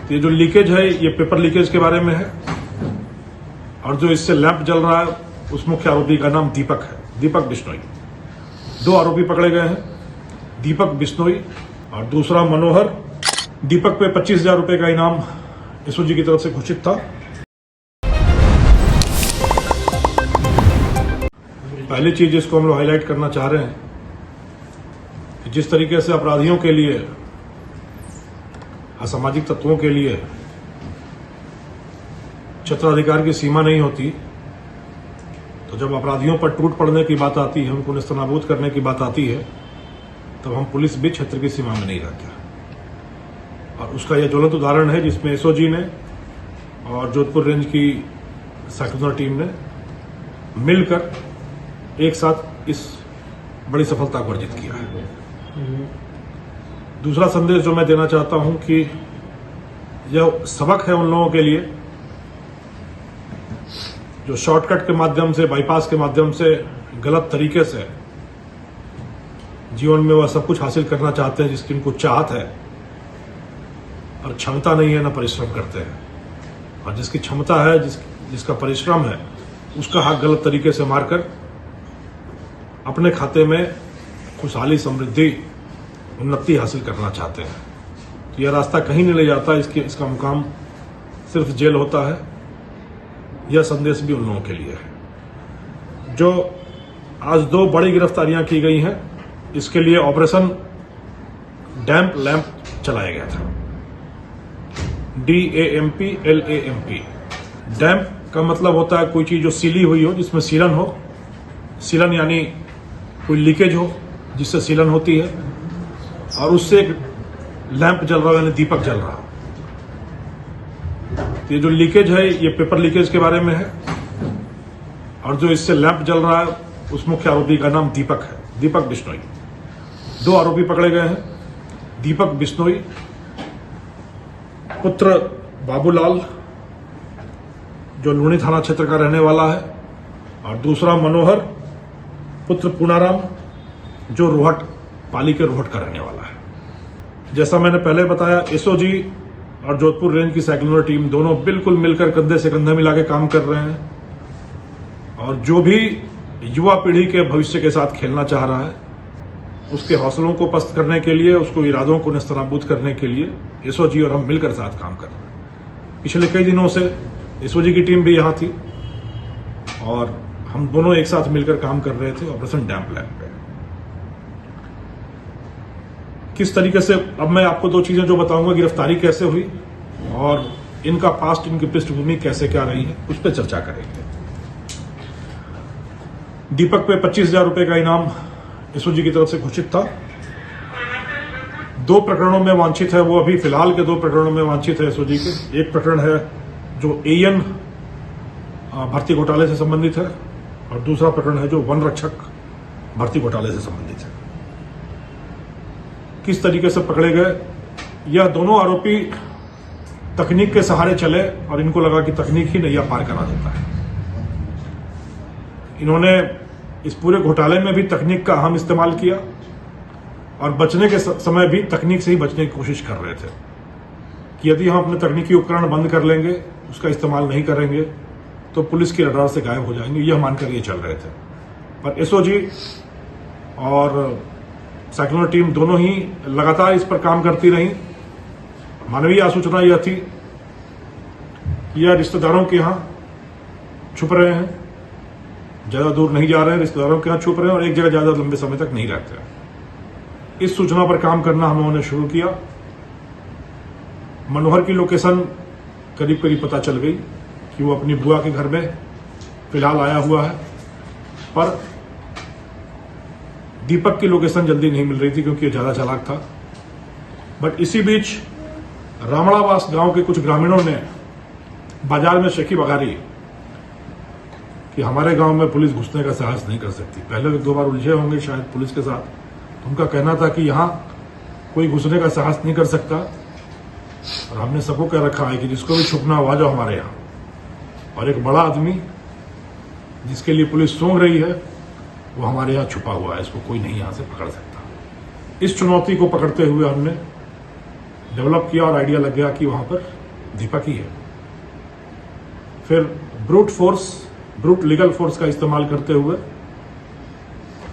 तो ये जो लीकेज है ये पेपर लीकेज के बारे में है, और जो इससे लैंप जल रहा है उस मुख्य आरोपी का नाम दीपक है, दीपक बिश्नोई। दो आरोपी पकड़े गए हैं, दीपक बिश्नोई और दूसरा मनोहर। दीपक पे 25,000 रुपए का इनाम एसओजी की तरफ से घोषित था। पहली चीज जिसको हम लोग हाईलाइट करना चाह रहे हैं कि जिस तरीके से अपराधियों के लिए, असामाजिक तत्वों के लिए क्षेत्राधिकार की सीमा नहीं होती, तो जब अपराधियों पर टूट पड़ने की बात आती है, उनको नेस्तनाबूद करने की बात आती है, तब हम पुलिस भी क्षेत्र की सीमा में नहीं रहते। और उसका यह ज्वलंत उदाहरण है जिसमें एसओजी ने और जोधपुर रेंज की साइक्लोनर टीम ने मिलकर एक साथ इस बड़ी सफलता को अर्जित किया है। दूसरा संदेश जो मैं देना चाहता हूं कि यह सबक है उन लोगों के लिए जो शॉर्टकट के माध्यम से, बाईपास के माध्यम से, गलत तरीके से जीवन में वह सब कुछ हासिल करना चाहते हैं जिसकी उनको चाहत है, और क्षमता नहीं है, न परिश्रम करते हैं। और जिसकी क्षमता है, जिसका परिश्रम है, उसका हक गलत तरीके से मारकर अपने खाते में खुशहाली, समृद्धि, उन्नति हासिल करना चाहते हैं। तो यह रास्ता कहीं नहीं ले जाता, इसका मुकाम सिर्फ जेल होता है। यह संदेश भी उन लोगों के लिए है। जो आज दो बड़ी गिरफ्तारियां की गई हैं, इसके लिए ऑपरेशन डैम्प लैंप चलाया गया था। DAMP LAMP। डैम्प का मतलब होता है कोई चीज जो सीली हुई हो, जिसमें सीलन हो। सीलन यानी कोई लीकेज हो जिससे सीलन होती है, और उससे एक लैंप जल रहा, यानी दीपक जल रहा। तो ये जो लीकेज है ये पेपर लीकेज के बारे में है, और जो इससे लैंप जल रहा है उस मुख्य आरोपी का नाम दीपक है, दीपक बिश्नोई। दो आरोपी पकड़े गए हैं, दीपक बिश्नोई पुत्र बाबूलाल जो लूणी थाना क्षेत्र का रहने वाला है, और दूसरा मनोहर पुत्र पूनाराम जो रोहट, पाली के रोहट का रहने वाला है। जैसा मैंने पहले बताया, एसओजी और जोधपुर रेंज की साइक्लोनर टीम दोनों बिल्कुल मिलकर कंधे से कंधा मिला के काम कर रहे हैं, और जो भी युवा पीढ़ी के भविष्य के साथ खेलना चाह रहा है, उसके हौसलों को पस्त करने के लिए, उसको इरादों को नेस्तनाबूद करने के लिए एसओजी और हम मिलकर साथ काम कर रहे हैं। पिछले कई दिनों से एसओजी की टीम भी यहां थी, और हम दोनों एक साथ मिलकर काम कर रहे थे ऑपरेशन डैम्प लैंप पे। किस तरीके से, अब मैं आपको दो चीजें जो बताऊंगा, गिरफ्तारी कैसे हुई और इनका पास्ट, इनकी पृष्ठभूमि कैसे क्या रही है, उस पर चर्चा करेंगे। दीपक पे 25,000 रुपए का इनाम एसओजी की तरफ से घोषित था। दो प्रकरणों में वांछित है वो, अभी फिलहाल के दो प्रकरणों में वांछित है एसओजी के। एक प्रकरण है जो AN भर्ती घोटाले से संबंधित है, और दूसरा प्रकरण है जो वन रक्षक भर्ती घोटाले से संबंधित है। किस तरीके से पकड़े गए, यह दोनों आरोपी तकनीक के सहारे चले, और इनको लगा कि तकनीक ही नैया पार करा देता है। इन्होंने इस पूरे घोटाले में भी तकनीक का अहम इस्तेमाल किया, और बचने के समय भी तकनीक से ही बचने की कोशिश कर रहे थे कि यदि हम अपने तकनीकी उपकरण बंद कर लेंगे, उसका इस्तेमाल नहीं करेंगे, तो पुलिस की रडार से गायब हो जाएंगे, यह मानकर ये चल रहे थे। पर एसओजी और साइक्लोनर टीम दोनों ही लगातार इस पर काम करती रही। मानवीय आसूचना यह थी कि यह रिश्तेदारों के यहां छुप रहे हैं, ज्यादा दूर नहीं जा रहे हैं, रिश्तेदारों के यहां छुप रहे हैं, और एक जगह ज्यादा लंबे समय तक नहीं रहते हैं। इस सूचना पर काम करना हम लोगों ने शुरू किया। मनोहर की लोकेशन करीब करीब पता चल गई कि वो अपनी बुआ के घर में फिलहाल आया हुआ है, पर दीपक की लोकेशन जल्दी नहीं मिल रही थी क्योंकि ये ज्यादा चालाक था। बट इसी बीच रामड़ावास गांव के कुछ ग्रामीणों ने बाजार में शेखी बगारी कि हमारे गांव में पुलिस घुसने का साहस नहीं कर सकती। पहले एक दो बार उलझे होंगे शायद पुलिस के साथ, तो उनका कहना था कि यहां कोई घुसने का साहस नहीं कर सकता, और हमने सबको कह रखा है कि जिसको भी छुपना हो आ जाओ हमारे यहाँ। और एक बड़ा आदमी जिसके लिए पुलिस सूंघ रही है वो हमारे यहाँ छुपा हुआ है, इसको कोई नहीं यहाँ से पकड़ सकता। इस चुनौती को पकड़ते हुए हमने डेवलप किया और आइडिया लग गया कि वहां पर दीपक ही है। फिर ब्रूट लीगल फोर्स का इस्तेमाल करते हुए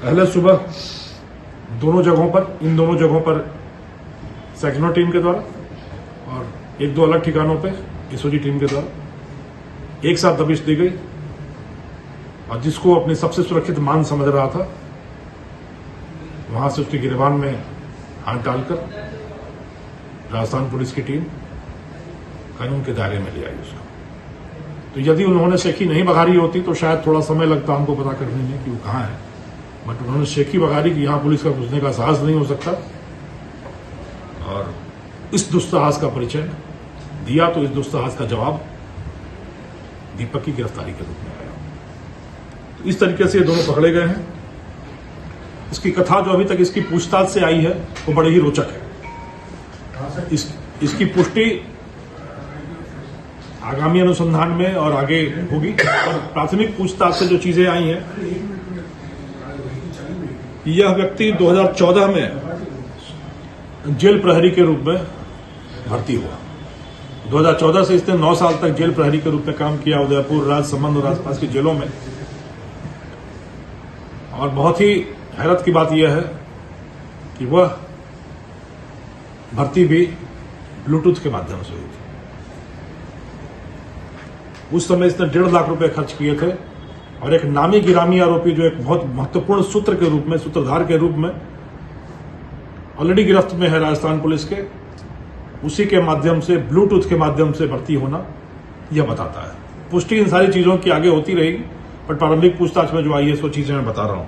पहले सुबह इन दोनों जगहों पर सेक्शनल टीम के द्वारा और 1-2 अलग ठिकानों पे एसओजी टीम के द्वारा एक साथ दबिश दी गई, और जिसको अपनी सबसे सुरक्षित मान समझ रहा था वहां से उसके गिरबान में हाथ डालकर राजस्थान पुलिस की टीम कानून के दायरे में ले आई उसको। तो यदि उन्होंने शेखी नहीं बघारी होती तो शायद थोड़ा समय लगता हमको पता करने में कि वो कहाँ है, बट उन्होंने शेखी बघारी कि यहां पुलिस का घुसने का साहस नहीं हो सकता, और इस दुस्साहस का परिचय दिया। तो इस दुस्साहस का जवाब दीपक की गिरफ्तारी के रूप में आया। तो इस तरीके से ये दोनों पकड़े गए हैं। इसकी कथा जो अभी तक इसकी पूछताछ से आई है वो बड़ी ही रोचक है। इसकी पुष्टि आगामी अनुसंधान में और आगे होगी। और प्राथमिक पूछताछ से जो चीजें आई हैं, यह व्यक्ति 2014 में जेल प्रहरी के रूप में भर्ती हुआ। 2014 से इसने 9 साल तक जेल प्रहरी के रूप में काम किया उदयपुर, राजसमंद और आसपास की जेलों में। और बहुत ही हैरत की बात यह है कि वह भर्ती भी ब्लूटूथ के माध्यम से हुई थी। उस समय इसने 1.5 लाख रुपए खर्च किए थे, और एक नामी गिरामी आरोपी जो एक बहुत महत्वपूर्ण सूत्रधार के रूप में ऑलरेडी गिरफ्त में है राजस्थान पुलिस के, उसी के माध्यम से ब्लूटूथ के माध्यम से भर्ती होना यह बताता है। पुष्टि इन सारी चीजों की आगे होती रहेगी, पर प्रारंभिक पूछताछ में जो आई है सो चीजें मैं बता रहा हूं।